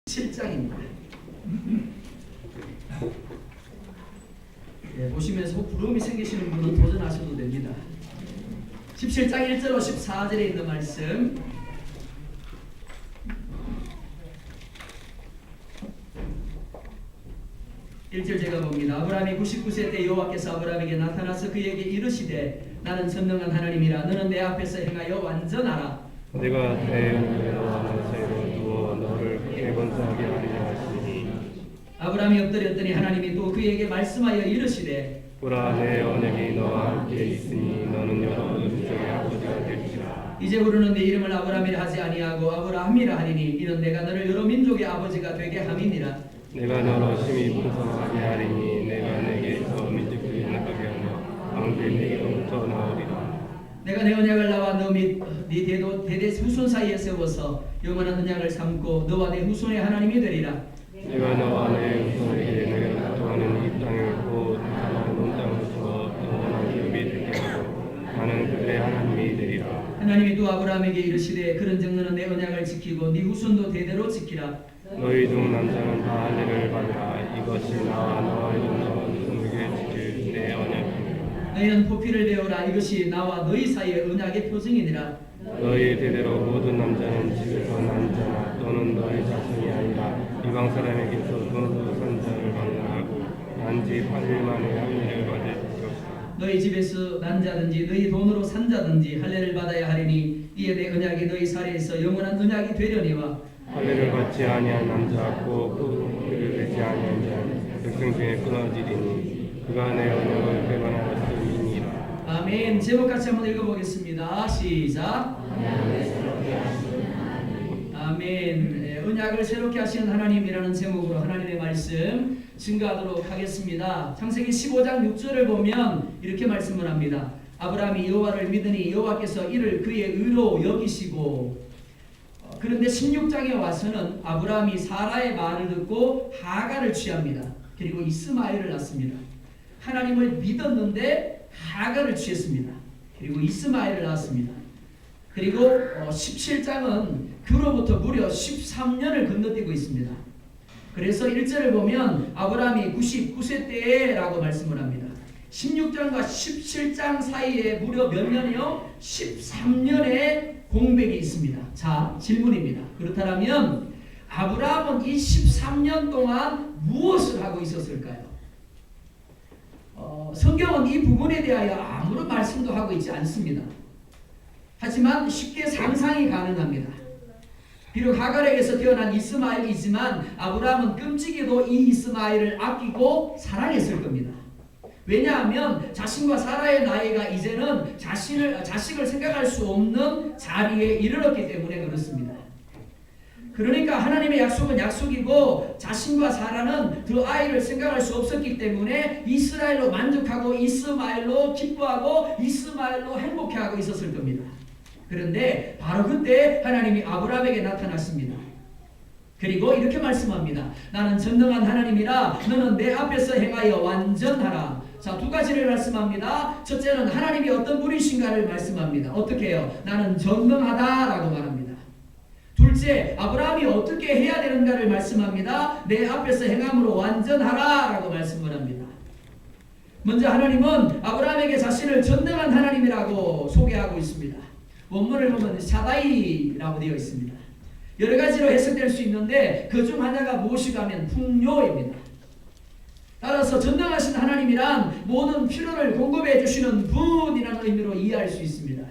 7장입니다. 보시면서 부러움이 생기시는 분은 도전하셔도 됩니다. 17장 1절로 14절에 있는 말씀, (1절) 제가 봅니다. 아브라함이 99세 때 여호와께서 아브라함에게 나타나서 그에게 이르시되 나는 전능한 하나님이라 너는 내 앞에서 행하여 완전하라. 내가 내 은혜와 내 사이로 두어 너를 번성하게 하리라 하시니 아브라함이 엎드렸더니 하나님이 또 그에게 말씀하여 이르시되 보라 내 언약이 너와 함께 있으니 너는 여러 민족의 아버지가 될지라. 이제부로는 내 이름을 아브라함이라 하지 아니하고 아브라함이라 하리니 이는 내가 너를 여러 민족의 아버지가 되게 함이니라. 내가 너로 심히 풍성하게 하리니 내가 내게서 민족들이 나가게 하며 왕들이 내게로부터 나오리라. 내가 내 언약을 나와 너 및 네 대대 후손 사이에 세워서 영원한 언약을 삼고 너와 내 후손의 하나님이 되리라. 내가 너와 내 후손에게 내가 구하는 이 땅을 곧 가나안 온 땅으로서 영원한 기업이 되게 하고 나는 그들의 하나님이 되리라. 하나님이 또 아브라함에게 이르시되 그런즉 너는 내 언약을 지키고 네 후손도 대대로 지키라. 너희 중 남자는 다 할례를 받으라. 이것이 나와 너의 후손에게 지킬 내 언약이니라. 너희는 포피를 배우라. 이것이 나와 너희 사이의 언약의 표징이니라. 너희 대대로 모든 남자는 집에서 난 자나 또는 너희 자손이 아니라 이방 사람에게서 돈으로 산 자를 방문하고 난지 8일 만에 할례를 받을 것이다. 너희 집에서 난 자든지 너희 돈으로 산 자든지 할례를 받아야 하리니 이에 내 언약이 너희 사이에서 영원한 언약이 되려니와. 할례를 받지 아니한 남자 꼭 포피를 베지 아니한 자는 백성 중에 끊어지리니 그가 내 언약을 배반하였음이니라. 아멘. 제목 같이 한번 읽어보겠습니다. 시작. 아멘. 언약을 새롭게 하시는 하나님이라는 제목으로 하나님의 말씀 증거하도록 하겠습니다. 창세기 15장 6절을 보면 이렇게 말씀을 합니다. 아브라함이 여호와를 믿으니 여호와께서 이를 그의 의로 여기시고. 그런데 16장에 와서는 아브라함이 사라의 말을 듣고 하갈을 취합니다. 그리고 이스마엘을 낳습니다. 하나님을 믿었는데 하갈을 취했습니다. 그리고 이스마엘을 낳았습니다. 그리고 17장은 그로부터 무려 13년을 건너뛰고 있습니다. 그래서 1절을 보면 아브라함이 99세 때라고 말씀을 합니다. 16장과 17장 사이에 무려 몇 년이요? 13년의 공백이 있습니다. 자, 질문입니다. 그렇다면 아브라함은 이 13년 동안 무엇을 하고 있었을까요? 성경은 이 부분에 대하여 아무런 말씀도 하고 있지 않습니다. 하지만 쉽게 상상이 가능합니다. 비록 하갈에게서 태어난 이스마엘이지만 아브라함은 끔찍이도 이 이스마엘을 아끼고 사랑했을 겁니다. 왜냐하면 자신과 사라의 나이가 이제는 자식을 생각할 수 없는 자리에 이르렀기 때문에 그렇습니다. 그러니까 하나님의 약속은 약속이고 자신과 사라는 그 아이를 생각할 수 없었기 때문에 이스라엘로 만족하고 이스마엘로 기뻐하고 이스마엘로 행복해하고 있었을 겁니다. 그런데 바로 그때 하나님이 아브라함에게 나타났습니다. 그리고 이렇게 말씀합니다. 나는 전능한 하나님이라 너는 내 앞에서 행하여 완전하라. 자, 두 가지를 말씀합니다. 첫째는 하나님이 어떤 분이신가를 말씀합니다. 어떻게 해요? 나는 전능하다라고 말합니다. 둘째, 아브라함이 어떻게 해야 되는가를 말씀합니다. 내 앞에서 행함으로 완전하라라고 말씀을 합니다. 먼저 하나님은 아브라함에게 자신을 전능한 하나님이라고 소개하고 있습니다. 원문을 보면 샤다이라고 되어 있습니다. 여러 가지로 해석될 수 있는데 그 중 하나가 무엇이가 하면 풍요입니다. 따라서 전능하신 하나님이란 모든 필요를 공급해 주시는 분이라는 의미로 이해할 수 있습니다.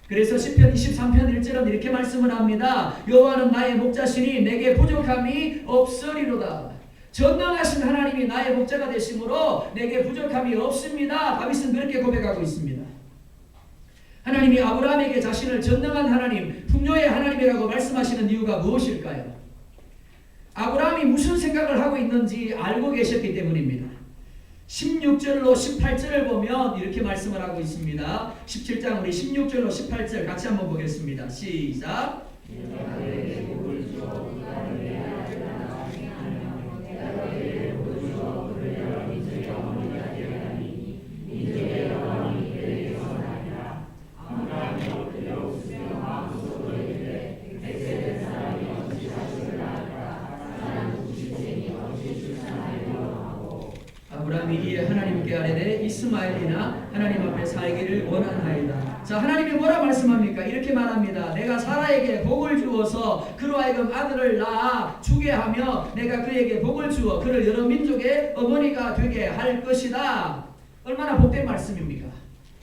그래서 시편 23편 1절은 이렇게 말씀을 합니다. 여호와는 나의 목자시니 내게 부족함이 없으리로다. 전능하신 하나님이 나의 목자가 되심으로 내게 부족함이 없습니다. 다윗은 그렇게 고백하고 있습니다. 하나님이 아브라함에게 자신을 전능한 하나님, 풍요의 하나님이라고 말씀하시는 이유가 무엇일까요? 아브라함이 무슨 생각을 하고 있는지 알고 계셨기 때문입니다. 16절로 18절을 보면 이렇게 말씀을 하고 있습니다. 17장 우리 16절로 18절 같이 한번 보겠습니다. 시작. 아브라함이 이에 하나님께 아뢰되 이스마엘이나 하나님 앞에 살기를 원하나이다. 자, 하나님이 뭐라 말씀합니까? 이렇게 말합니다. 내가 사라에게 복을 주어서 그로 하여금 아들을 낳아 주게 하며 내가 그에게 복을 주어 그를 여러 민족의 어머니가 되게 할 것이다. 얼마나 복된 말씀입니까?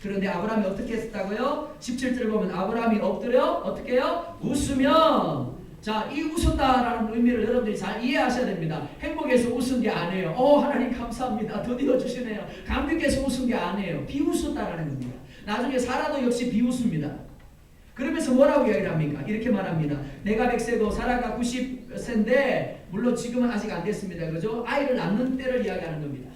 그런데 아브라함이 어떻게 했다고요? 17절 보면 아브라함이 엎드려 어떻게 해요? 웃으며. 자, 이 웃었다라는 의미를 여러분들이 잘 이해하셔야 됩니다. 행복해서 웃은 게 아니에요. 하나님 감사합니다. 드디어 주시네요. 감격해서 웃은 게 아니에요. 비웃었다라는 겁니다. 나중에 사라도 역시 비웃습니다. 그러면서 뭐라고 이야기를 합니까? 이렇게 말합니다. 내가 100세고 사라가 90세인데 물론 지금은 아직 안 됐습니다. 그죠? 아이를 낳는 때를 이야기하는 겁니다.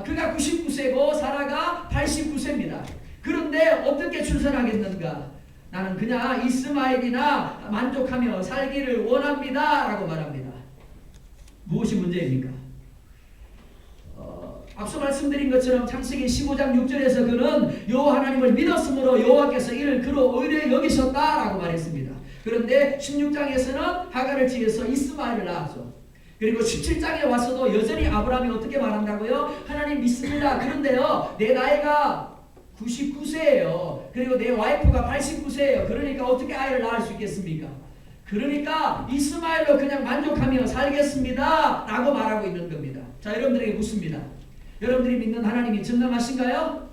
그가 99세고 사라가 89세입니다. 그런데 어떻게 출산하겠는가? 나는 그냥 이스마엘이나 만족하며 살기를 원합니다 라고 말합니다. 무엇이 문제입니까? 앞서 말씀드린 것처럼 창세기 15장 6절에서 그는 여호와 하나님을 믿었으므로 여호와께서 이를 그로 의뢰 여기셨다라고 말했습니다. 그런데 16장에서는 하갈을 지어서 이스마엘을 낳았죠. 그리고 17장에 와서도 여전히 아브라함이 어떻게 말한다고요? 하나님 믿습니다. 그런데요, 내 나이가 99세예요. 그리고 내 와이프가 89세예요. 그러니까 어떻게 아이를 낳을 수 있겠습니까? 그러니까 이스마엘로 그냥 만족하며 살겠습니다 라고 말하고 있는 겁니다. 자, 여러분들에게 묻습니다. 여러분들이 믿는 하나님이 전능하신가요?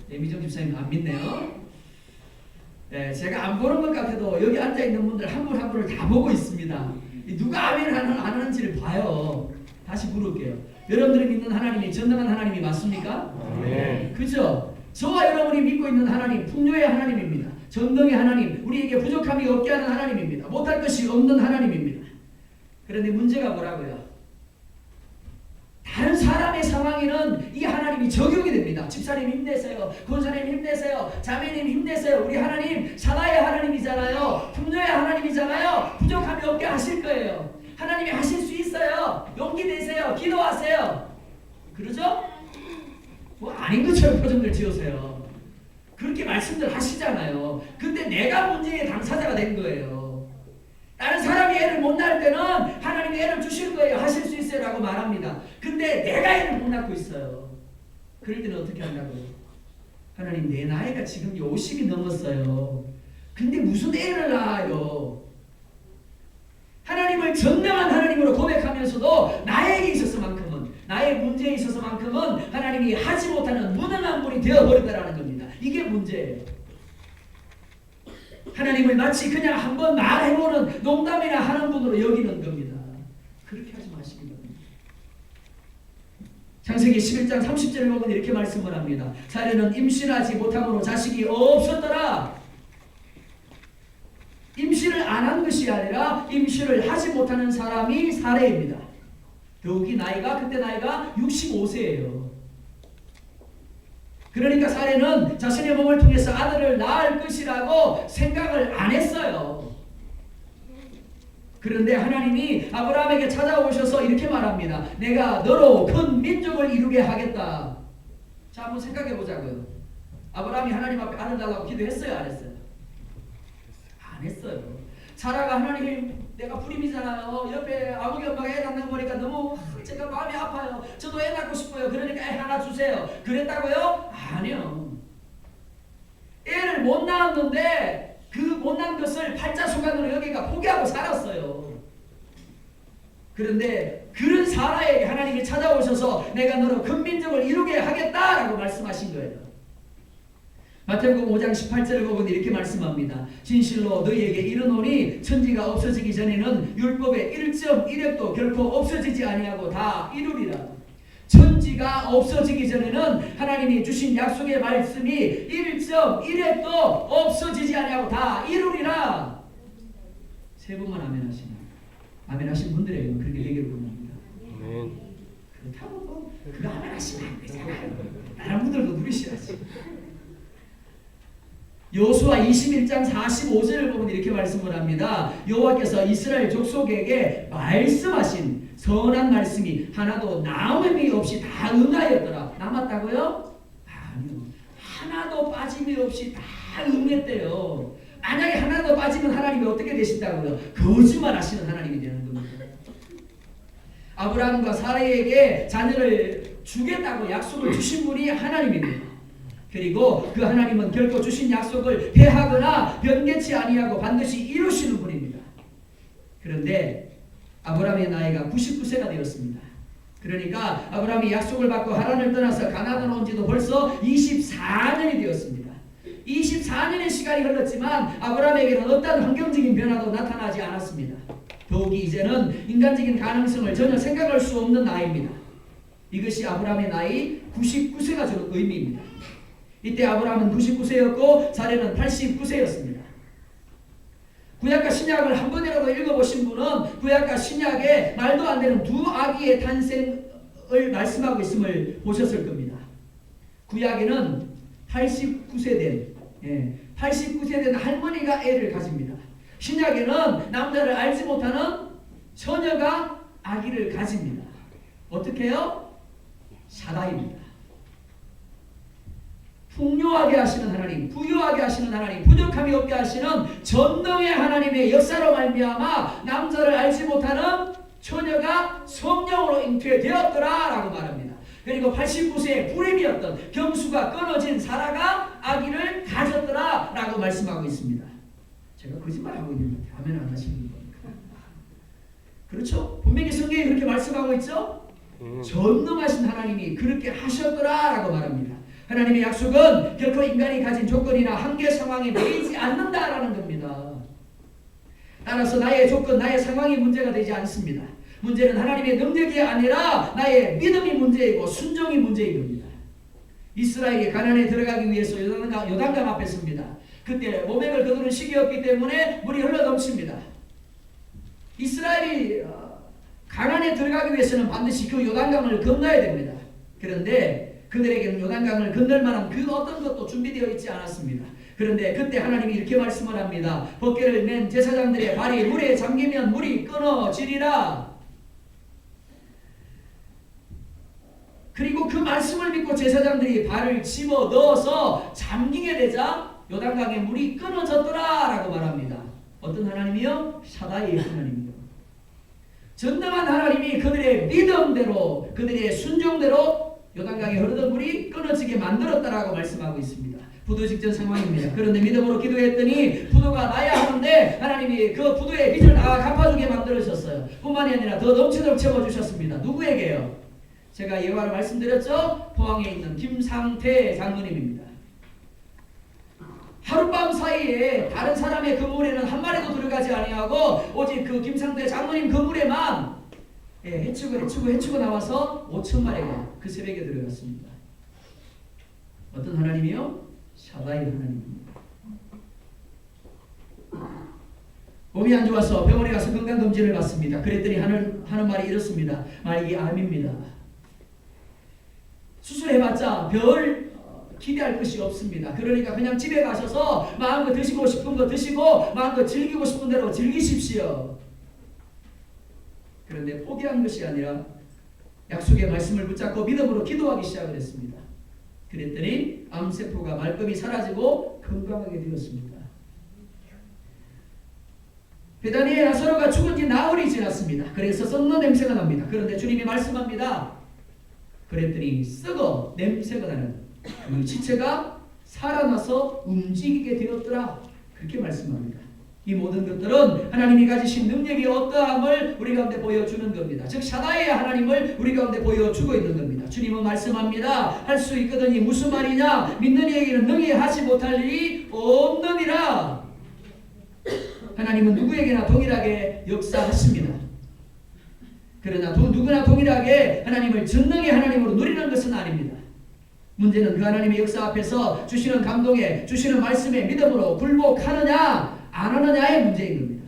네, 미정 집사님 안 믿네요. 네, 제가 안 보는 것 같아도 여기 앉아있는 분들 한 분 한 분을 다 보고 있습니다. 누가 아멘 안 하는지를 봐요. 다시 물을게요. 여러분들이 믿는 하나님이 전능한 하나님이 맞습니까? 아멘. 그죠? 저와 여러분이 믿고 있는 하나님 풍요의 하나님입니다. 전능의 하나님, 우리에게 부족함이 없게 하는 하나님입니다. 못할 것이 없는 하나님입니다. 그런데 문제가 뭐라고요? 다른 사람의 상황에는 이 하나님이 적용이 됩니다. 집사님 힘내세요. 권사님 힘내세요. 자매님 힘내세요. 우리 하나님 사나의 하나님이잖아요. 풍요의 하나님이잖아요. 부족함이 없게 하실 거예요. 하나님이 하실 수 있어요. 용기 내세요. 기도하세요. 그러죠? 뭐 아닌 것처럼 표정들 지으세요. 그렇게 말씀들 하시잖아요. 근데 내가 문제의 당사자가 된 거예요. 다른 사람이 애를 못 낳을 때는 하나님이 애를 주실 거예요. 하실 수 있어요 라고 말합니다. 근데 내가 애를 못 낳고 있어요. 그럴 때는 어떻게 한다고요? 하나님 내 나이가 지금 50이 넘었어요. 근데 무슨 애를 낳아요? 하나님을 전능한 하나님으로 고백하면서도 나에게 있어서만큼은 나의 문제에 있어서만큼은 하나님이 하지 못하는 무능한 분이 되어버린다는 겁니다. 이게 문제예요. 하나님을 마치 그냥 한번 말해보는 농담이나 하는 분으로 여기는 겁니다. 그렇게 하지 마시기 바랍니다. 창세기 11장 30절을 보면 이렇게 말씀을 합니다. 사례는 임신하지 못함으로 자식이 없었더라. 임신을 안 한 것이 아니라 임신을 하지 못하는 사람이 사례입니다. 더욱이 그때 나이가 65세예요. 그러니까 사례는 자신의 몸을 통해서 아들을 낳을 것이라고 생각을 안 했어요. 그런데 하나님이 아브라함에게 찾아오셔서 이렇게 말합니다. 내가 너로 큰 민족을 이루게 하겠다. 자, 한번 생각해 보자고요. 아브라함이 하나님 앞에 아들 달라고 기도했어요? 안 했어요? 안 했어요. 사라가 하나님 내가 불임이잖아요. 옆에 아버지 엄마가 애 낳는 거 보니까 너무 제가 마음이 아파요. 저도 애 낳고 싶어요. 그러니까 애 하나 주세요. 그랬다고요? 아니요. 애를 못 낳았는데 그 못 낳은 것을 팔자소간으로 여기가 포기하고 살았어요. 그런데 그런 사라에게 하나님이 찾아오셔서 내가 너로 큰 민족을 이루게 하겠다라고 말씀하신 거예요. 마태복음 5장 18절을 보면 이렇게 말씀합니다. 진실로 너희에게 이르노니 천지가 없어지기 전에는 율법의 1.1획도 결코 없어지지 아니하고 다 이루리라. 천지가 없어지기 전에는 하나님이 주신 약속의 말씀이 1.1획도 없어지지 아니하고 다 이루리라. 세 번만 아멘 하시면 아멘 하신 분들에게는 그렇게 얘기를 합니다. 그렇다고 뭐 그거 아멘 하시면 안 되잖아요. 다른 분들도 누리셔야지. 여호수아 21장 45절을 보면 이렇게 말씀을 합니다. 여호와께서 이스라엘 족속에게 말씀하신 선한 말씀이 하나도 남음이 없이 다 응하였더라. 남았다고요? 아니요. 하나도 빠짐이 없이 다 응했대요. 만약에 하나도 빠지면 하나님이 어떻게 되신다고요? 거짓말 하시는 하나님이 되는 겁니다. 아브라함과 사라에게 자녀를 주겠다고 약속을 주신 분이 하나님입니다. 그리고 그 하나님은 결코 주신 약속을 패하거나 변개치 아니하고 반드시 이루시는 분입니다. 그런데 아브라함의 나이가 99세가 되었습니다. 그러니까 아브라함이 약속을 받고 하란을 떠나서 가나안에 온 지도 벌써 24년이 되었습니다. 24년의 시간이 흘렀지만 아브라함에게는 어떤 환경적인 변화도 나타나지 않았습니다. 더욱이 이제는 인간적인 가능성을 전혀 생각할 수 없는 나이입니다. 이것이 아브라함의 나이 99세가 주는 의미입니다. 이때 아브라함은 99세였고 사례는 89세였습니다. 구약과 신약을 한 번이라도 읽어보신 분은 구약과 신약에 말도 안 되는 두 아기의 탄생을 말씀하고 있음을 보셨을 겁니다. 구약에는 89세 된 할머니가 애를 가집니다. 신약에는 남자를 알지 못하는 처녀가 아기를 가집니다. 어떻게 해요? 사다입니다. 풍요하게 하시는 하나님, 부유하게 하시는 하나님, 부족함이 없게 하시는 전능의 하나님의 역사로 말미암아 남자를 알지 못하는 처녀가 성령으로 잉태되었더라 라고 말합니다. 그리고 89세의 불임이었던 경수가 끊어진 사라가 아기를 가졌더라 라고 말씀하고 있습니다. 제가 거짓말하고 있는 것 같아요. 아멘 안 하시는 거니까. 그렇죠? 분명히 성경이 그렇게 말씀하고 있죠? 전능하신 하나님이 그렇게 하셨더라 라고 말합니다. 하나님의 약속은 결코 인간이 가진 조건이나 한계 상황에 매이지 않는다라는 겁니다. 따라서 나의 조건, 나의 상황이 문제가 되지 않습니다. 문제는 하나님의 능력이 아니라 나의 믿음이 문제이고 순종이 문제인 겁니다. 이스라엘이 가나안에 들어가기 위해서 요단강 앞에 섭니다. 그때 모백을 거두는 시기였기 때문에 물이 흘러넘칩니다. 이스라엘이 가나안에 들어가기 위해서는 반드시 그 요단강을 건너야 됩니다. 그런데 그들에게는 요단강을 건널 만한 그 어떤 것도 준비되어 있지 않았습니다. 그런데 그때 하나님이 이렇게 말씀을 합니다. 벗개를 맨 제사장들의 발이 물에 잠기면 물이 끊어지리라. 그리고 그 말씀을 믿고 제사장들이 발을 집어 넣어서 잠기게 되자 요단강에 물이 끊어졌더라 라고 말합니다. 어떤 하나님이요? 샤다이의 하나님이요. 전능한 하나님이 그들의 믿음대로 그들의 순종대로 요단강에 흐르던 물이 끊어지게 만들었다라고 말씀하고 있습니다. 부도 직전 상황입니다. 그런데 믿음으로 기도했더니 부도가 나야 하는데 하나님이 그 부도의 빚을 다 갚아주게 만들어주셨어요. 뿐만이 아니라 더 넘치도록 채워주셨습니다. 누구에게요? 제가 예화를 말씀드렸죠? 포항에 있는 김상태 장로님입니다. 하룻밤 사이에 다른 사람의 건물에는 한 마리도 들어가지 아니하고 오직 그 김상태 장로님 건물에만 해치고 나와서 5,000마리가 그 새벽에 들어갔습니다. 어떤 하나님이요? 샤다이 하나님입니다. 몸이 안 좋아서 병원에 가서 건강검진을 받습니다. 그랬더니 하는 말이 이렇습니다. 이게 암입니다. 수술해봤자 별 기대할 것이 없습니다. 그러니까 그냥 집에 가셔서 마음껏 드시고 싶은 거 드시고 마음껏 즐기고 싶은 대로 즐기십시오. 그런데 포기한 것이 아니라 약속의 말씀을 붙잡고 믿음으로 기도하기 시작을 했습니다. 그랬더니 암세포가 말끔히 사라지고 건강하게 되었습니다. 베다니에 나사로가 죽은 지 나흘이 지났습니다. 그래서 썩는 냄새가 납니다. 그런데 주님이 말씀합니다. 그랬더니 썩어 냄새가 나는 그 지체가 살아나서 움직이게 되었더라. 그렇게 말씀합니다. 이 모든 것들은 하나님이 가지신 능력이 어떠함을 우리 가운데 보여주는 겁니다. 즉 샤다이의 하나님을 우리 가운데 보여주고 있는 겁니다. 주님은 말씀합니다. 할 수 있거든이 무슨 말이냐? 믿는 이에게는 능히 하지 못할 일이 없느니라. 하나님은 누구에게나 동일하게 역사하십니다. 그러나 누구나 동일하게 하나님을 전능의 하나님으로 누리는 것은 아닙니다. 문제는 그 하나님의 역사 앞에서 주시는 감동에 주시는 말씀에 믿음으로 굴복하느냐 안 하느냐의 문제인 겁니다.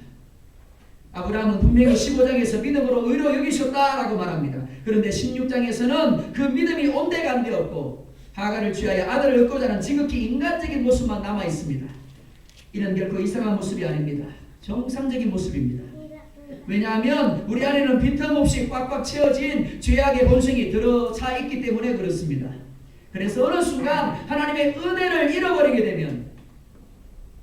아브라함은 분명히 15장에서 믿음으로 의로 여기셨다라고 말합니다. 그런데 16장에서는 그 믿음이 온데간데 없고 하갈을 취하여 아들을 얻고자 하는 지극히 인간적인 모습만 남아 있습니다. 이는 결코 이상한 모습이 아닙니다. 정상적인 모습입니다. 왜냐하면 우리 안에는 빈틈없이 꽉꽉 채워진 죄악의 본성이 들어차 있기 때문에 그렇습니다. 그래서 어느 순간 하나님의 은혜를 잃어버리게 되면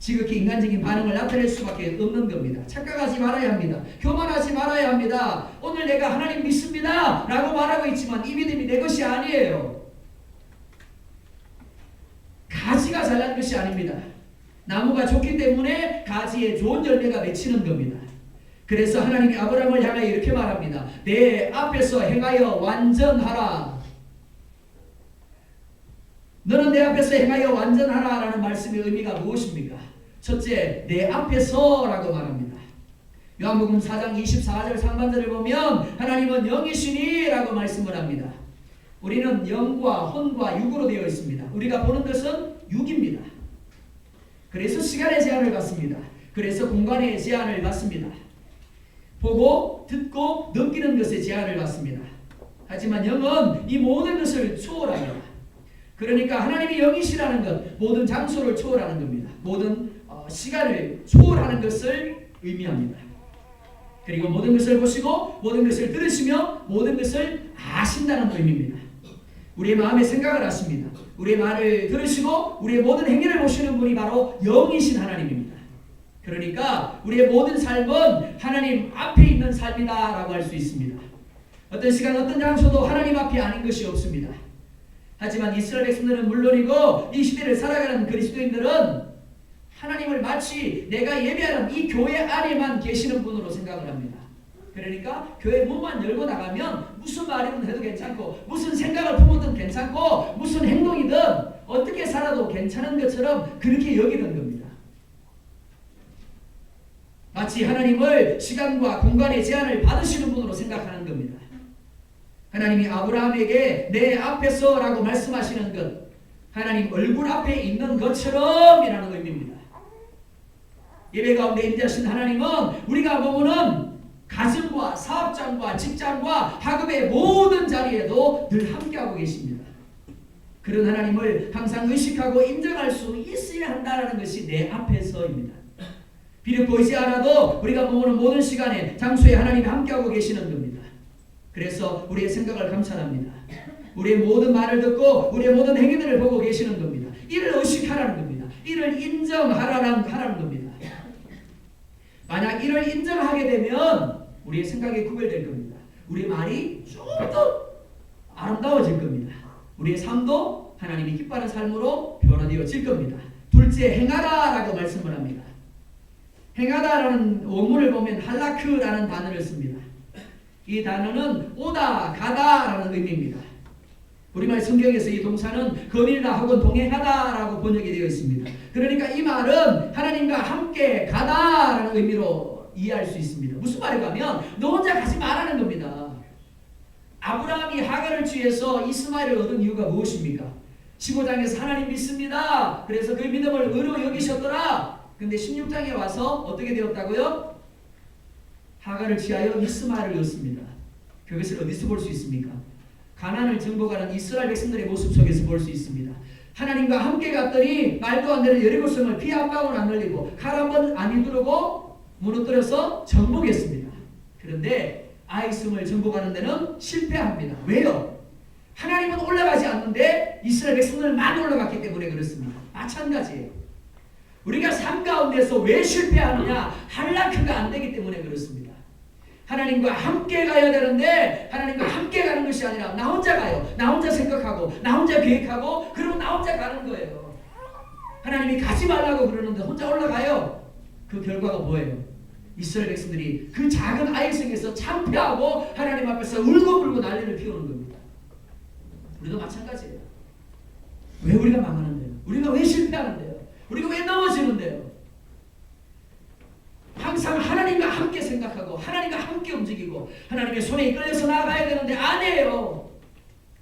지극히 인간적인 반응을 나타낼 수밖에 없는 겁니다. 착각하지 말아야 합니다. 교만하지 말아야 합니다. 오늘 내가 하나님 믿습니다 라고 말하고 있지만 이 믿음이 내 것이 아니에요. 가지가 잘난 것이 아닙니다. 나무가 좋기 때문에 가지에 좋은 열매가 맺히는 겁니다. 그래서 하나님이 아브라함을 향하여 이렇게 말합니다. 내 앞에서 행하여 완전하라. 너는 내 앞에서 행하여 완전하라 라는 말씀의 의미가 무엇입니까? 첫째, 내 앞에서 라고 말합니다. 요한복음 4장 24절 상반절을 보면 하나님은 영이시니 라고 말씀을 합니다. 우리는 영과 혼과 육으로 되어 있습니다. 우리가 보는 것은 육입니다. 그래서 시간의 제한을 받습니다. 그래서 공간의 제한을 받습니다. 보고 듣고 느끼는 것에 제한을 받습니다. 하지만 영은 이 모든 것을 초월합니다. 그러니까 하나님이 영이시라는 것, 모든 장소를 초월하는 겁니다. 모든 시간을 초월하는 것을 의미합니다. 그리고 모든 것을 보시고 모든 것을 들으시며 모든 것을 아신다는 의미입니다. 우리의 마음의 생각을 아십니다. 우리의 말을 들으시고 우리의 모든 행위를 보시는 분이 바로 영이신 하나님입니다. 그러니까 우리의 모든 삶은 하나님 앞에 있는 삶이다 라고 할 수 있습니다. 어떤 시간 어떤 장소도 하나님 앞이 아닌 것이 없습니다. 하지만 이스라엘 백성들은 물론이고 이 시대를 살아가는 그리스도인들은 하나님을 마치 내가 예배하는 이 교회 안에만 계시는 분으로 생각을 합니다. 그러니까 교회 문만 열고 나가면 무슨 말이든 해도 괜찮고 무슨 생각을 품어도 괜찮고 무슨 행동이든 어떻게 살아도 괜찮은 것처럼 그렇게 여기는 겁니다. 마치 하나님을 시간과 공간의 제한을 받으시는 분으로 생각하는 겁니다. 하나님이 아브라함에게 내 앞에서 라고 말씀하시는 것, 하나님 얼굴 앞에 있는 것처럼 이라는 의미입니다. 예배 가운데 임재하신 하나님은 우리가 머무는 가정과 사업장과 직장과 학업의 모든 자리에도 늘 함께하고 계십니다. 그런 하나님을 항상 의식하고 인정할 수 있어야 한다는 것이 내 앞에서입니다. 비록 보이지 않아도 우리가 머무는 모든 시간에 장소에 하나님이 함께하고 계시는 겁니다. 그래서 우리의 생각을 감찰합니다. 우리의 모든 말을 듣고 우리의 모든 행위들을 보고 계시는 겁니다. 이를 의식하라는 겁니다. 이를 인정하라는 겁니다. 만약 이를 인정하게 되면 우리의 생각이 구별될 겁니다. 우리의 말이 좀 더 아름다워질 겁니다. 우리의 삶도 하나님이 기뻐하는 삶으로 변화되어질 겁니다. 둘째, 행하라 라고 말씀을 합니다. 행하다라는 원문을 보면 할라크라는 단어를 씁니다. 이 단어는 오다, 가다라는 의미입니다. 우리말 성경에서 이 동사는 거닐다 혹은 동행하다라고 번역이 되어 있습니다. 그러니까 이 말은 하나님과 함께 가다라는 의미로 이해할 수 있습니다. 무슨 말인가 하면 너 혼자 가지 말라는 겁니다. 아브라함이 하갈을 취해서 이스마엘을 얻은 이유가 무엇입니까? 15장에서 하나님 믿습니다. 그래서 그 믿음을 의로 여기셨더라. 근데 16장에 와서 어떻게 되었다고요? 하갈을 취하여 이스마엘을 얻습니다. 그것을 어디서 볼 수 있습니까? 가나안을 정복하는 이스라엘 백성들의 모습 속에서 볼 수 있습니다. 하나님과 함께 갔더니 말도 안 되는 여리고성을 피 한 방울 안 흘리고 칼 한 번 안 휘두르고 무너뜨려서 정복했습니다. 그런데 아이성을 정복하는 데는 실패합니다. 왜요? 하나님은 올라가지 않는데 이스라엘 백성들만 올라갔기 때문에 그렇습니다. 마찬가지예요. 우리가 삶 가운데서 왜 실패하느냐? 할라크가 안 되기 때문에 그렇습니다. 하나님과 함께 가야 되는데 하나님과 함께 가는 것이 아니라 나 혼자 가요. 나 혼자 생각하고 나 혼자 계획하고 그리고 나 혼자 가는 거예요. 하나님이 가지 말라고 그러는데 혼자 올라가요. 그 결과가 뭐예요? 이스라엘 백성들이 그 작은 아이성에서 참패하고 하나님 앞에서 울고불고 난리를 피우는 겁니다. 우리도 마찬가지예요. 왜 우리가 망하는데요? 우리가 왜 실패하는데요? 우리가 왜 넘어지는데요? 항상 하나님과 함께 생각하고 하나님과 함께 움직이고 하나님의 손에 이끌려서 나아가야 되는데 아니에요.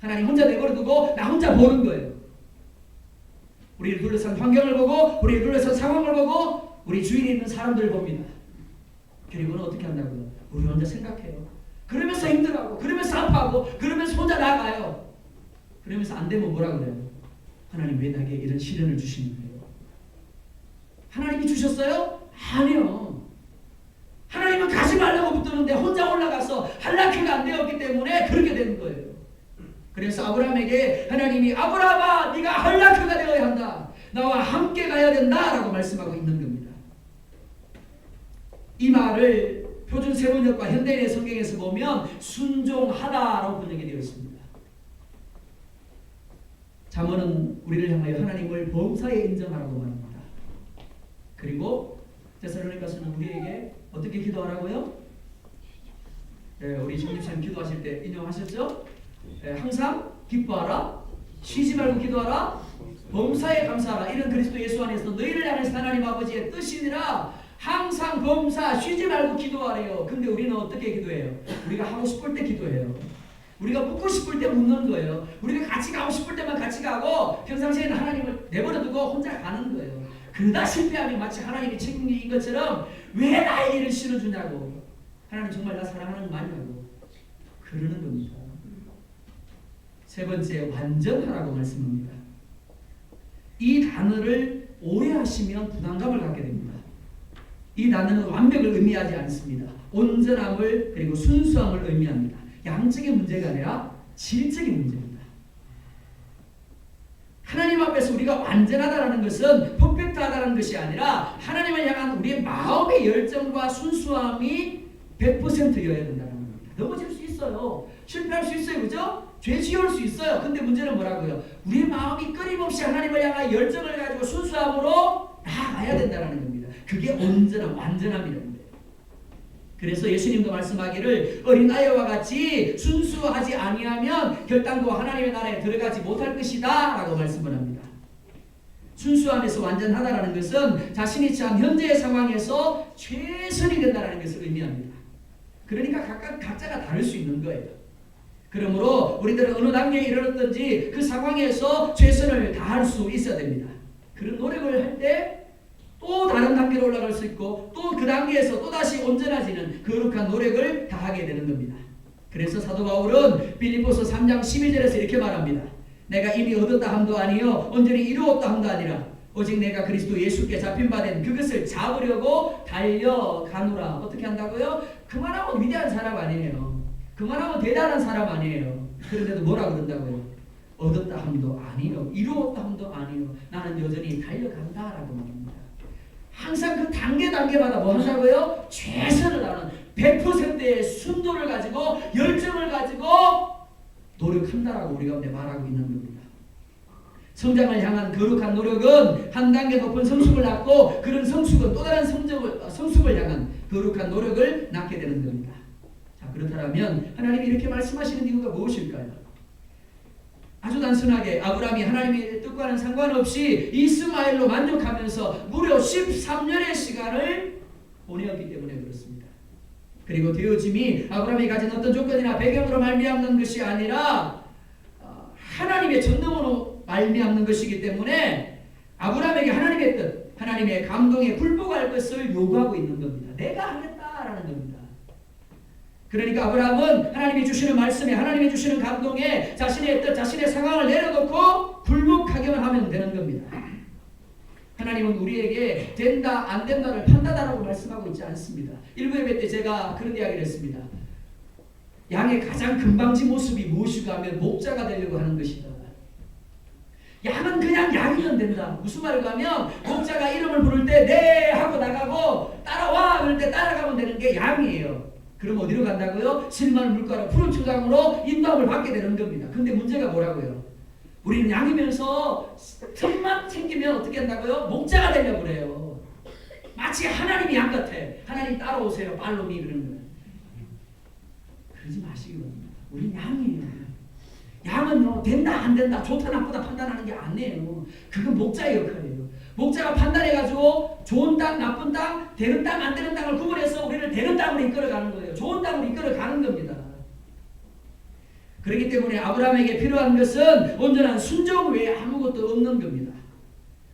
하나님 혼자 내버려두고 나 혼자 보는 거예요. 우리를 둘러싼 환경을 보고 우리를 둘러싼 상황을 보고 우리 주위에 있는 사람들을 봅니다. 그리고는 어떻게 한다고요? 우리 혼자 생각해요. 그러면서 힘들어하고 그러면서 아파하고 그러면서 혼자 나아가요. 그러면서 안 되면 뭐라 그래요? 하나님 왜 나에게 이런 시련을 주시는 거예요? 하나님이 주셨어요? 아니요. 하나님은 가지 말라고 붙드는데 혼자 올라가서 할라키가 안 되었기 때문에 그렇게 되는 거예요. 그래서 아브라함에게 하나님이 아브라함아 네가 할라키가 되어야 한다. 나와 함께 가야 된다라고 말씀하고 있는 이 말을 표준 세번역과 현대인의 성경에서 보면 순종하다라고 번역이 되어 있습니다. 잠언은 우리를 향하여 하나님을 범사에 인정하라고 말합니다. 그리고 데살로니가서는 우리에게 어떻게 기도하라고요? 우리 정립사님 기도하실 때 인용하셨죠? 항상 기뻐하라, 쉬지 말고 기도하라, 범사에 감사하라. 이런 그리스도 예수 안에서 너희를 향해서 하나님 아버지의 뜻이니라. 항상 범사 쉬지 말고 기도하래요. 근데 우리는 어떻게 기도해요? 우리가 하고 싶을 때 기도해요. 우리가 묻고 싶을 때 묻는 거예요. 우리가 같이 가고 싶을 때만 같이 가고 평상시에는 하나님을 내버려두고 혼자 가는 거예요. 그러다 실패하면 마치 하나님이 책임인 것처럼 왜 나의 일을 실어주냐고, 하나님 정말 나 사랑하는 거 맞냐고 그러는 겁니다. 세 번째, 완전하라고 말씀합니다. 이 단어를 오해하시면 부담감을 갖게 됩니다. 이 단어는 완벽을 의미하지 않습니다. 온전함을 그리고 순수함을 의미합니다. 양적인 문제가 아니라 질적인 문제입니다. 하나님 앞에서 우리가 완전하다는 것은 퍼펙트하다는 것이 아니라 하나님을 향한 우리의 마음의 열정과 순수함이 100%여야 된다는 겁니다. 넘어질 수 있어요. 실패할 수 있어요. 그죠? 죄 지을 수 있어요. 근데 문제는 뭐라고요? 우리의 마음이 끊임없이 하나님을 향한 열정을 가지고 순수함으로 나아가야 된다는 겁니다. 그게 온전한 완전함이랍니다. 그래서 예수님도 말씀하기를 어린아이와 같이 순수하지 아니하면 결단코 하나님의 나라에 들어가지 못할 것이다 라고 말씀을 합니다. 순수함에서 완전하다라는 것은 자신이 처한 현재의 상황에서 최선이 된다는 것을 의미합니다. 그러니까 각자가 다를 수 있는 거예요. 그러므로 우리들은 어느 단계에 이르렀든지 그 상황에서 최선을 다할 수 있어야 됩니다. 그런 노력을 할 때 또 다른 단계로 올라갈 수 있고 또 그 단계에서 또다시 온전해지는 거룩한 노력을 다하게 되는 겁니다. 그래서 사도 바울은 빌립보서 3장 12절에서 이렇게 말합니다. 내가 이미 얻었다 함도 아니요 온전히 이루었다 함도 아니라 오직 내가 그리스도 예수께 잡힌 바 된 그것을 잡으려고 달려가노라. 어떻게 한다고요? 그만하면 위대한 사람 아니에요. 그만하면 대단한 사람 아니에요. 그런데도 뭐라 그런다고요? 얻었다 함도 아니요 이루었다 함도 아니요 나는 여전히 달려간다라고 말합니다. 항상 그 단계마다 뭐 한다고요? 최선을 다하는 100%의 순도를 가지고 열정을 가지고 노력한다라고 우리 가운데 말하고 있는 겁니다. 성장을 향한 거룩한 노력은 한 단계 높은 성숙을 낳고 그런 성숙은 또 다른 성숙을 향한 거룩한 노력을 낳게 되는 겁니다. 자, 그렇다면 하나님이 이렇게 말씀하시는 이유가 무엇일까요? 아주 단순하게 아브라함이 하나님의 뜻과는 상관없이 이스마엘로 만족하면서 무려 13년의 시간을 보내었기 때문에 그렇습니다. 그리고 되어짐이 아브라함이 가진 어떤 조건이나 배경으로 말미암는 것이 아니라 하나님의 전능으로 말미암는 것이기 때문에 아브라함에게 하나님의 뜻, 하나님의 감동에 굴복할 것을 요구하고 있는 겁니다. 내가 하겠다라는 겁니다. 그러니까 아브라함은 하나님이 주시는 말씀에 하나님이 주시는 감동에 자신의 뜻, 자신의 상황을 내려놓고 굴복하기만 하면 되는 겁니다. 하나님은 우리에게 된다 안 된다를 판단하라고 말씀하고 있지 않습니다. 일부 예배 때 제가 그런 이야기를 했습니다. 양의 가장 금방진 모습이 무엇이고 하면 목자가 되려고 하는 것이다. 양은 그냥 양이면 된다. 무슨 말인가 하면 목자가 이름을 부를 때 네 하고 나가고 따라와 그럴 때 따라가면 되는 게 양이에요. 그럼 어디로 간다고요? 실만 물가로 푸른 초장으로 인도함을 받게 되는 겁니다. 근데 문제가 뭐라고요? 우리는 양이면서 틈만 챙기면 어떻게 한다고요? 목자가 되려고 그래요. 마치 하나님이 양 같아. 하나님 따라오세요. 팔로미 그런 거예요. 그러지 마시기 바랍니다. 우리는 양이에요. 양은 된다 안 된다 좋다 나쁘다 판단하는 게 아니에요. 그건 목자의 역할이에요. 목자가 판단해가지고 좋은 땅 나쁜 땅 되는 땅 안 되는 땅을 구분해서 우리를 되는 땅으로 이끌어가는 거예요. 좋은 땅으로 이끌어가는 겁니다. 그렇기 때문에 아브라함에게 필요한 것은 온전한 순종 외에 아무것도 없는 겁니다.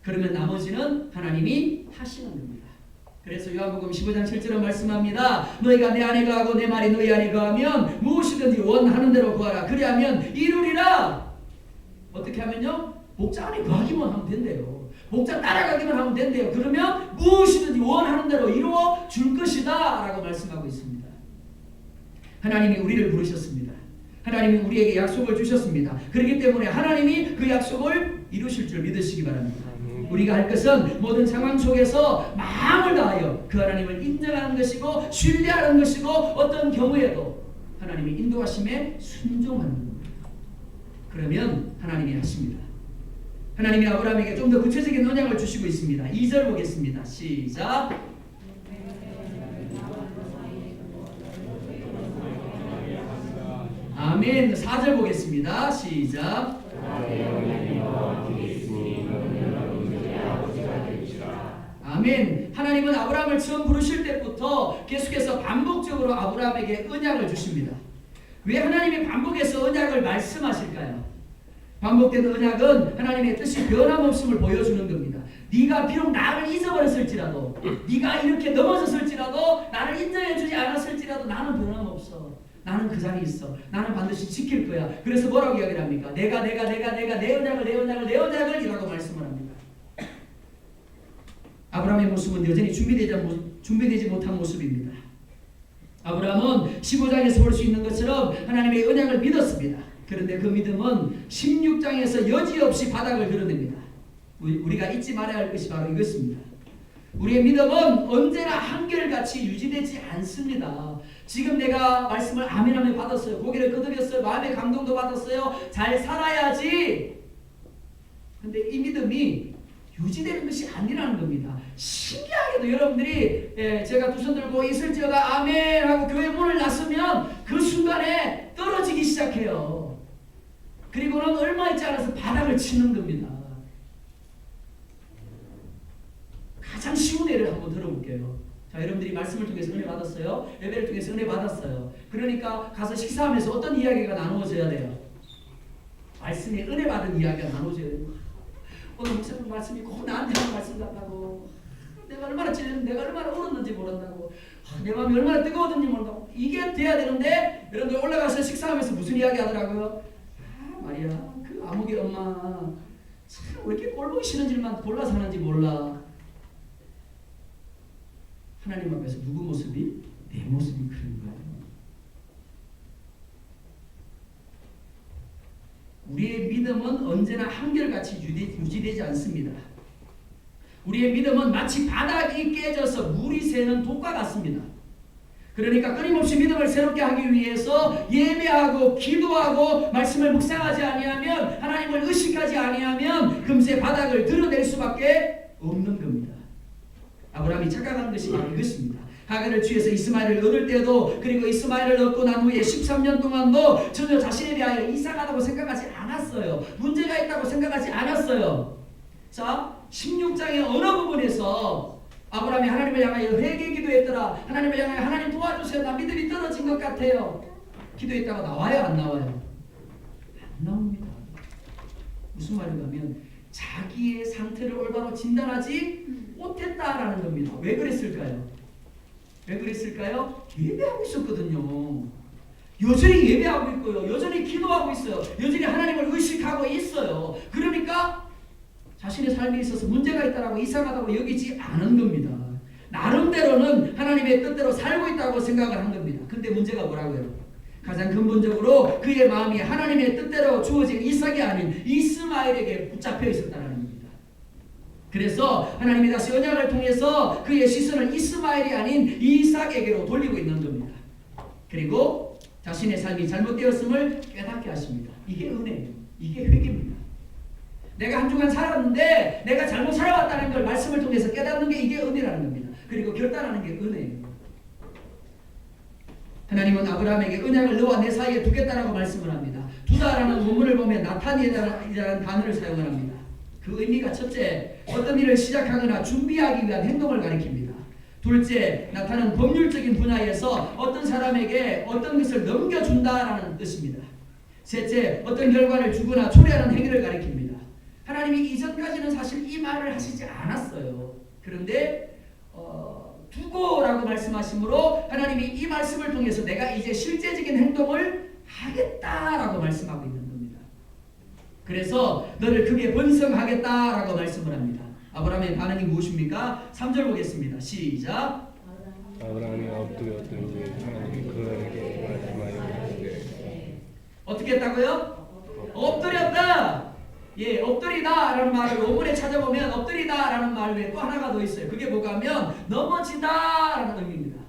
그러면 나머지는 하나님이 하시는 겁니다. 그래서 요한복음 15장 7절에 말씀합니다. 너희가 내 안에 거하고 내 말이 너희 안에 거하면 무엇이든지 원하는 대로 구하라. 그리하면 이루리라. 어떻게 하면요? 목자 안에 거하기만 하면 된대요. 목자 따라가기만 하면 된대요. 그러면 무엇이든지 원하는 대로 이루어 줄 것이다 라고 말씀하고 있습니다. 하나님이 우리를 부르셨습니다. 하나님이 우리에게 약속을 주셨습니다. 그렇기 때문에 하나님이 그 약속을 이루실 줄 믿으시기 바랍니다. 우리가 할 것은 모든 상황 속에서 마음을 다하여 그 하나님을 인정하는 것이고 신뢰하는 것이고 어떤 경우에도 하나님의 인도하심에 순종하는 겁니다. 그러면 하나님이 하십니다. 하나님이 아브라함에게 좀 더 구체적인 언약을 주시고 있습니다. 2절 보겠습니다. 시작. 아멘. 4절 보겠습니다. 시작. 아멘. 하나님은 아브라함을 처음 부르실 때부터 계속해서 반복적으로 아브라함에게 언약을 주십니다. 왜 하나님이 반복해서 언약을 말씀하실까요? 반복된 언약은 하나님의 뜻이 변함없음을 보여주는 겁니다. 네가 비록 나를 잊어버렸을지라도, 네가 이렇게 넘어졌을지라도, 나를 인정해주지 않았을지라도 나는 변함없어. 나는 그 자리에 있어. 나는 반드시 지킬 거야. 그래서 뭐라고 이야기를 합니까? 내가 내 언약을 이라고 말씀을 합니다. 아브라함의 모습은 여전히 준비되지 못한 모습입니다. 아브라함은 15장에서 볼 수 있는 것처럼 하나님의 언약을 믿었습니다. 그런데 그 믿음은 16장에서 여지없이 바닥을 드러냅니다. 우리가 잊지 말아야 할 것이 바로 이것입니다. 우리의 믿음은 언제나 한결같이 유지되지 않습니다. 지금 내가 말씀을 아멘하며 받았어요. 고개를 끄덕였어요. 마음의 감동도 받았어요. 잘 살아야지. 근데 이 믿음이 유지되는 것이 아니라는 겁니다. 신기하게도 여러분들이 제가 두 손 들고 있을지어다 아멘 하고 교회 문을 나서면 그 순간에 떨어지기 시작해요. 그리고는 얼마 있지 않아서 바닥을 치는 겁니다. 가장 쉬운 예를 한번 들어볼게요. 자, 여러분들이 말씀을 통해서 은혜 받았어요. 예배를 통해서 은혜 받았어요. 그러니까 가서 식사하면서 어떤 이야기가 나누어져야 돼요? 말씀에 은혜 받은 이야기가 나누어져야 돼요. 오늘 목사님 말씀이 꼭 나한테 하는 말씀 같다고, 내가 얼마나 찔렸는지, 내가 얼마나 울었는지 모른다고, 내 마음이 얼마나 뜨거웠는지 모른다고. 이게 돼야 되는데 여러분들 올라가서 식사하면서 무슨 이야기 하더라고요? 말이야, 그 아무개 엄마 참 왜 이렇게 꼴보기 싫은 일만 골라서 하는지 몰라. 하나님 앞에서 누구 모습이? 내 모습이 그런 거예요. 우리의 믿음은 언제나 한결같이 유지되지 않습니다. 우리의 믿음은 마치 바닥이 깨져서 물이 새는 독과 같습니다. 그러니까 끊임없이 믿음을 새롭게 하기 위해서 예배하고 기도하고 말씀을 묵상하지 아니하면, 하나님을 의식하지 아니하면 금세 바닥을 드러낼 수밖에 없는 겁니다. 아브라함이 착각한 것이 바로 이것입니다. 하갈을 취해서 이스마엘을 얻을 때도, 그리고 이스마엘을 얻고 난 후에 13년 동안도 전혀 자신에 대하여 이상하다고 생각하지 않았어요. 문제가 있다고 생각하지 않았어요. 자, 16장의 어느 부분에서 아브라함이 하나님을 향하여 회개 기도했더라. 하나님을 향하여 하나님 도와주세요. 나 믿음이 떨어진 것 같아요. 기도했다가 나와요? 안 나와요? 안 나옵니다. 무슨 말인가 하면 자기의 상태를 올바로 진단하지 못했다라는 겁니다. 왜 그랬을까요? 왜 그랬을까요? 예배하고 있었거든요. 여전히 예배하고 있고요. 여전히 기도하고 있어요. 여전히 하나님을 의식하고 있어요. 그러니까 자신의 삶에 있어서 문제가 있다라고, 이상하다고 여기지 않은 겁니다. 나름대로는 하나님의 뜻대로 살고 있다고 생각을 한 겁니다. 근데 문제가 뭐라고요? 가장 근본적으로 그의 마음이 하나님의 뜻대로 주어진 이삭이 아닌 이스마엘에게 붙잡혀 있었다는 겁니다. 그래서 하나님이 다시 언약을 통해서 그의 시선을 이스마엘이 아닌 이삭에게로 돌리고 있는 겁니다. 그리고 자신의 삶이 잘못되었음을 깨닫게 하십니다. 이게 은혜예요. 이게 회개입니다. 내가 한 주간 살았는데 내가 잘못 살아왔다는 걸 말씀을 통해서 깨닫는 게 이게 은혜라는 겁니다. 그리고 결단하는 게 은혜예요. 하나님은 아브라함에게 언약을 너와 내 사이에 두겠다라고 말씀을 합니다. 두다라는 본문을 보면 나타니라는 단어를 사용을 합니다. 그 의미가 첫째, 어떤 일을 시작하거나 준비하기 위한 행동을 가리킵니다. 둘째, 나타나는 법률적인 분야에서 어떤 사람에게 어떤 것을 넘겨준다라는 뜻입니다. 셋째, 어떤 결과를 주거나 초래하는 행위를 가리킵니다. 하나님이 이전까지는 사실 이 말을 하시지 않았어요. 그런데 두고라고 말씀하심으로 하나님이 이 말씀을 통해서 내가 이제 실제적인 행동을 하겠다라고 말씀하고 있는 겁니다. 그래서 너를 크게 번성하겠다라고 말씀을 합니다. 아브라함의 반응이 무엇입니까? 3절 보겠습니다. 시작. 아브라함이 엎드렸더니 하나님이 그에게 말씀하시되 어떻게 했다고요? 엎드렸다. 엎드리다라는 말을 원문에 찾아보면 엎드리다라는 말 외에 또 하나가 더 있어요. 그게 뭐가 하면 넘어지다라는 의미입니다.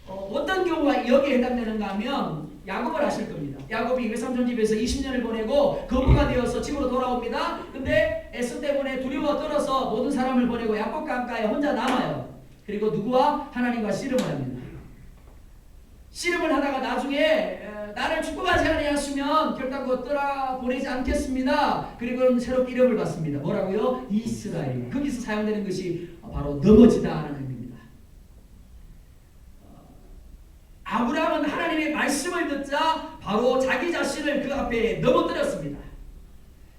어떤 경우가 여기에 해당되는가 하면 야곱을 아실 겁니다. 야곱이 외삼촌 집에서 20년을 보내고 거부가 되어서 집으로 돌아옵니다. 근데 에서 때문에 두려워 떨어서 모든 사람을 보내고 야곱 강가에 혼자 남아요. 그리고 누구와? 하나님과 씨름을 합니다. 씨름을 하다가 나중에 나를 축복하지 아니하시면 결단코 떠나보내지 않겠습니다. 그리고 새롭게 이름을 받습니다. 뭐라고요? 이스라엘. 거기서 사용되는 것이 바로 넘어지다라는 의미입니다. 아브라함은 하나님의 말씀을 듣자 바로 자기 자신을 그 앞에 넘어뜨렸습니다.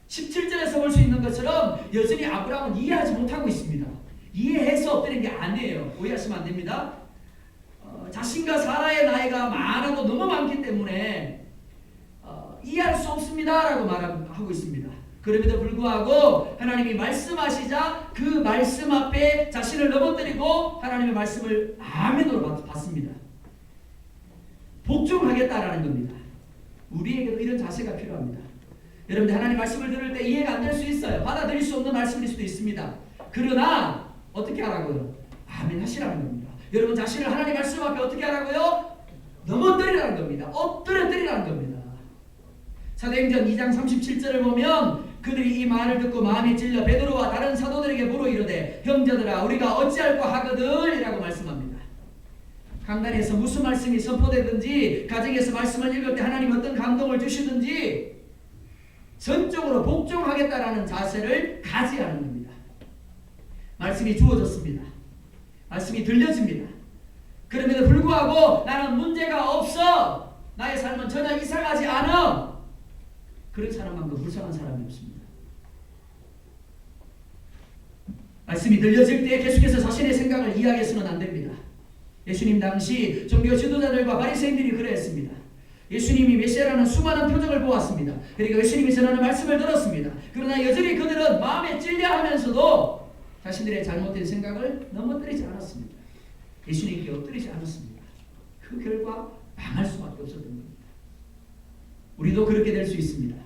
17절에서 볼 수 있는 것처럼 여전히 아브라함은 이해하지 못하고 있습니다. 이해해서 엎드린 게 아니에요. 오해하시면 안 됩니다. 자신과 사라의 나이가 많아도 너무 많기 때문에 이해할 수 없습니다라고 말하고 있습니다. 그럼에도 불구하고 하나님이 말씀하시자 그 말씀 앞에 자신을 넘어뜨리고 하나님의 말씀을 아멘으로 받습니다. 복종하겠다라는 겁니다. 우리에게도 이런 자세가 필요합니다. 여러분들 하나님 말씀을 들을 때 이해가 안 될 수 있어요. 받아들일 수 없는 말씀일 수도 있습니다. 그러나 어떻게 하라고요? 아멘 하시라는 겁니다. 여러분 자신을 하나님 말씀 앞에 어떻게 하라고요? 넘어뜨리라는 겁니다. 엎드려뜨리라는 겁니다. 사도행전 2장 37절을 보면 그들이 이 말을 듣고 마음이 찔려 베드로와 다른 사도들에게 물어 이르되 형제들아 우리가 어찌할까 하거든 이라고 말씀합니다. 강단에서 무슨 말씀이 선포되든지 가정에서 말씀을 읽을 때 하나님 어떤 감동을 주시든지 전적으로 복종하겠다라는 자세를 가져야 하는 겁니다. 말씀이 주어졌습니다. 말씀이 들려집니다. 그럼에도 불구하고 나는 문제가 없어. 나의 삶은 전혀 이상하지 않아. 그런 사람만큼 불쌍한 사람이 없습니다. 말씀이 들려질 때 계속해서 자신의 생각을 이야기해서는 안 됩니다. 예수님 당시 종교 지도자들과 바리새인들이 그랬습니다. 예수님이 메시아라는 수많은 표적을 보았습니다. 그리고 예수님이 전하는 말씀을 들었습니다. 그러나 여전히 그들은 마음에 찔려하면서도 자신들의 잘못된 생각을 넘어뜨리지 않았습니다. 예수님께 엎드리지 않았습니다. 그 결과 망할 수밖에 없었던 겁니다. 우리도 그렇게 될 수 있습니다.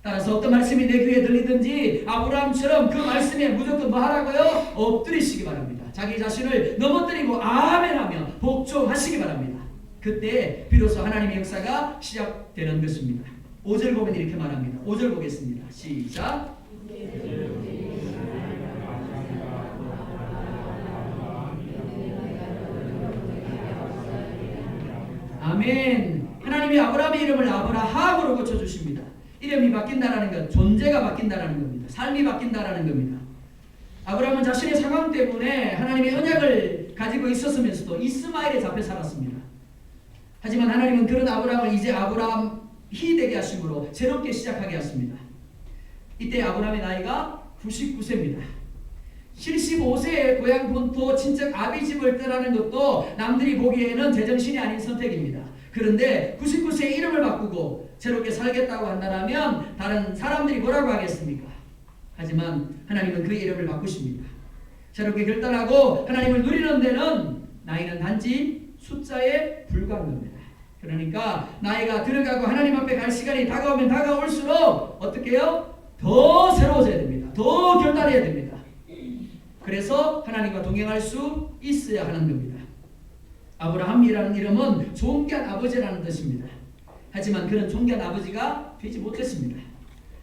따라서 어떤 말씀이 내 귀에 들리든지 아브라함처럼 그 말씀에 무조건 뭐 하라고요? 엎드리시기 바랍니다. 자기 자신을 넘어뜨리고 아멘하며 복종하시기 바랍니다. 그때 비로소 하나님의 역사가 시작되는 것입니다. 5절 보면 이렇게 말합니다. 5절 보겠습니다. 시작. 아멘. 하나님이 아브라함의 이름을 아브라함으로 고쳐주십니다. 이름이 바뀐다라는 것, 존재가 바뀐다라는 겁니다. 삶이 바뀐다라는 겁니다. 아브라함은 자신의 상황 때문에 하나님의 언약을 가지고 있었으면서도 이스마엘에 잡혀 살았습니다. 하지만 하나님은 그런 아브라함을 이제 아브라함이 되게 하심으로 새롭게 시작하게 하십니다. 이때 아브라함의 나이가 99세입니다. 75세에 고향 본토 친척 아비집을 떠나는 것도 남들이 보기에는 제정신이 아닌 선택입니다. 그런데 99세에 이름을 바꾸고 새롭게 살겠다고 한다면 다른 사람들이 뭐라고 하겠습니까? 하지만 하나님은 그 이름을 바꾸십니다. 새롭게 결단하고 하나님을 누리는 데는 나이는 단지 숫자에 불과한 겁니다. 그러니까 나이가 들어가고 하나님 앞에 갈 시간이 다가오면 다가올수록 어떻게 해요? 더 새로워져야 됩니다. 더 결단해야 됩니다. 그래서 하나님과 동행할 수 있어야 하는 겁니다. 아브라함이라는 이름은 존귀한 아버지라는 뜻입니다. 하지만 그는 존귀한 아버지가 되지 못했습니다.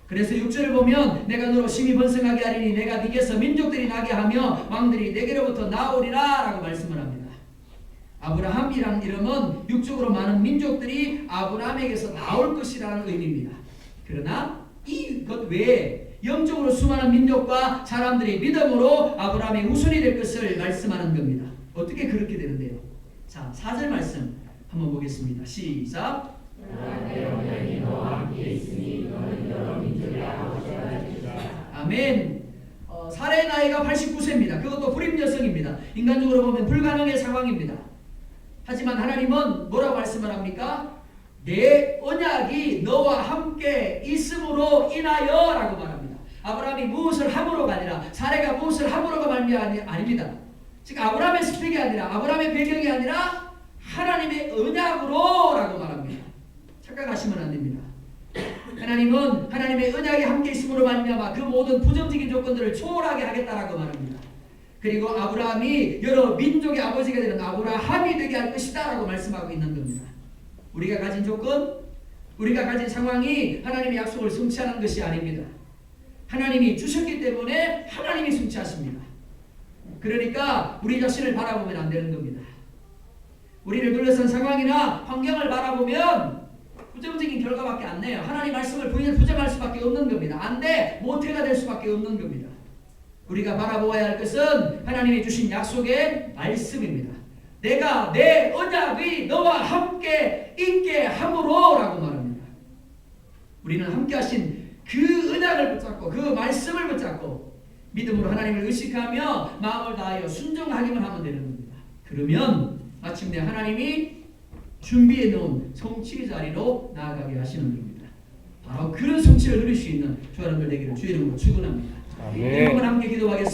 그래서 6절을 보면 내가 너로 심히 번성하게 하리니 내가 네게서 민족들이 나게 하며 왕들이 내게로부터 나오리라 라고 말씀을 합니다. 아브라함이라는 이름은 육적으로 많은 민족들이 아브라함에게서 나올 것이라는 의미입니다. 그러나 이것 외에 영적으로 수많은 민족과 사람들이 믿음으로 아브라함의 후손이 될 것을 말씀하는 겁니다. 어떻게 그렇게 되는데요? 자, 4절 말씀 한번 보겠습니다. 시작. 아멘. 사라의 나이가 89세입니다. 그것도 불임 여성입니다. 인간적으로 보면 불가능의 상황입니다. 하지만 하나님은 뭐라고 말씀을 합니까? 내 언약이 너와 함께 있음으로 인하여 라고 말합니다. 아브라함이 무엇을 함으로가 아니라 사라가 무엇을 함으로가 말미암이 아닙니다. 즉 아브라함의 스펙이 아니라 아브라함의 배경이 아니라 하나님의 언약으로 라고 말합니다. 착각하시면 안 됩니다. 하나님은 하나님의 언약이 함께 있음으로 말미암아 그 모든 부정적인 조건들을 초월하게 하겠다라고 말합니다. 그리고 아브라함이 여러 민족의 아버지가 되는 아브라함이 되게 할 것이다라고 말씀하고 있는 겁니다. 우리가 가진 조건, 우리가 가진 상황이 하나님의 약속을 성취하는 것이 아닙니다. 하나님이 주셨기 때문에 하나님이 성취하십니다. 그러니까 우리 자신을 바라보면 안 되는 겁니다. 우리를 둘러싼 상황이나 환경을 바라보면 부정적인 결과밖에 안 내요. 하나님 말씀을 부정할 수밖에 없는 겁니다. 안 돼, 모태가 될 수밖에 없는 겁니다. 우리가 바라보아야 할 것은 하나님이 주신 약속의 말씀입니다. 내가 내 언약이 너와 함께 있게 함으로 라고 말합니다. 우리는 함께 하신 그 언약을 붙잡고 그 말씀을 붙잡고 믿음으로 하나님을 의식하며 마음을 다하여 순종하기만 하면 되는 겁니다. 그러면 마침내 하나님이 준비해 놓은 성취의 자리로 나아가게 하시는 겁니다. 바로 그런 성취를 누릴 수 있는 저 여러분들 되기를 주의 이름으로 축원합니다. 아멘. 여러분 함께 기도하겠습니다.